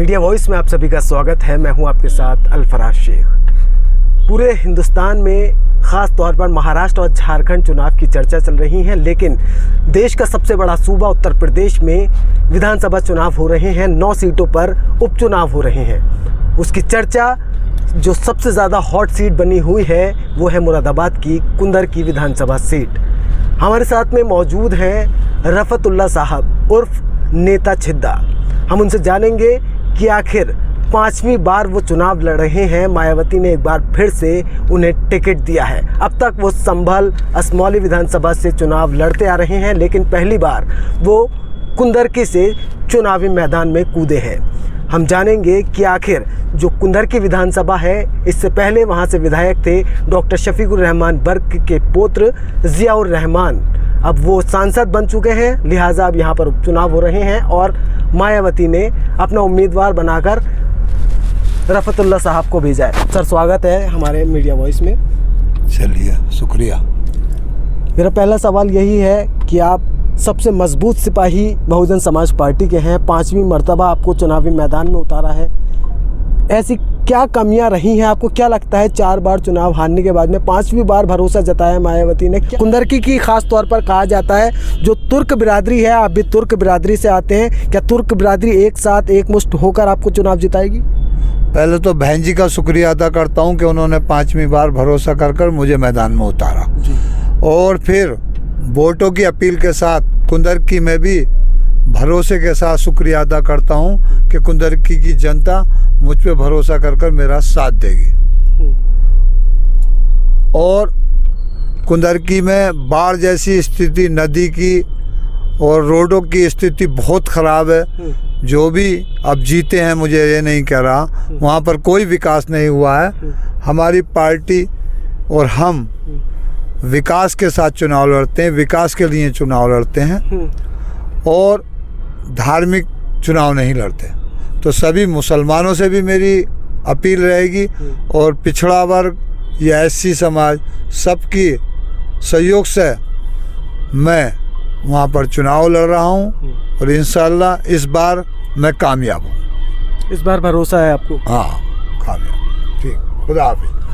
Media voice में आप सभी का स्वागत है। मैं हूं आपके साथ अल्फराज शेख। पूरे हिंदुस्तान में ख़ास तौर पर महाराष्ट्र और झारखंड चुनाव की चर्चा चल रही है, लेकिन देश का सबसे बड़ा सूबा उत्तर प्रदेश में विधानसभा चुनाव हो रहे हैं। 9 सीटों पर उपचुनाव हो रहे हैं। उसकी चर्चा जो सबसे ज़्यादा हॉट सीट बनी हुई है वो है मुरादाबाद की कुंदर की विधानसभा सीट। हमारे साथ में मौजूद हैं रफतुल्ला साहब उर्फ नेता छिद्दा। हम उनसे जानेंगे कि आखिर 5वीं बार वो चुनाव लड़ रहे हैं। मायावती ने एक बार फिर से उन्हें टिकट दिया है। अब तक वो संभल असमौली विधानसभा से चुनाव लड़ते आ रहे हैं, लेकिन पहली बार वो कुंदरकी से चुनावी मैदान में कूदे हैं। हम जानेंगे कि आखिर जो कुंदरकी विधानसभा है, इससे पहले वहाँ से विधायक थे डॉक्टर शफीकुर रहमान बर्क के पुत्र ज़ियाउर रहमान। अब वो सांसद बन चुके हैं, लिहाजा अब यहाँ पर उपचुनाव हो रहे हैं और मायावती ने अपना उम्मीदवार बनाकर रफतुल्ला साहब को भेजा है। सर, स्वागत है हमारे मीडिया वॉइस में। चलिए, शुक्रिया। मेरा पहला सवाल यही है कि आप सबसे मजबूत सिपाही बहुजन समाज पार्टी के हैं। 5वीं मर्तबा आपको चुनावी मैदान में उतारा है। ऐसी क्या कमियां रही हैं? आपको क्या लगता है 4 बार चुनाव हारने के बाद में 5वीं बार भरोसा जताया मायावती ने? कुंदरकी की खास तौर पर कहा जाता है जो तुर्क बिरादरी है, आप भी तुर्क बिरादरी से आते हैं, क्या तुर्क बिरादरी एक साथ एकमुश्त होकर आपको चुनाव जिताएगी? पहले तो बहन जी का शुक्रिया अदा करता हूं कि उन्होंने 5वीं बार भरोसा कर मुझे मैदान में उतारा जी। और फिर वोटों की अपील के साथ कुंदरकी में भी भरोसे के साथ शुक्रिया अदा करता हूं कि कुंदरकी की जनता मुझ पे भरोसा कर मेरा साथ देगी। और कुंदरकी में बाढ़ जैसी स्थिति, नदी की और रोडों की स्थिति बहुत ख़राब है। जो भी अब जीते हैं, मुझे ये नहीं कह रहा, वहाँ पर कोई विकास नहीं हुआ है। हमारी पार्टी और हम विकास के साथ चुनाव लड़ते हैं, विकास के लिए चुनाव लड़ते हैं और धार्मिक चुनाव नहीं लड़ते। तो सभी मुसलमानों से भी मेरी अपील रहेगी और पिछड़ा वर्ग या SC समाज सबकी सहयोग से मैं वहाँ पर चुनाव लड़ रहा हूँ और इंशाअल्लाह इस बार मैं कामयाब हूँ। इस बार भरोसा है आपको? हाँ, कामयाब। ठीक, खुदा हाफिज़।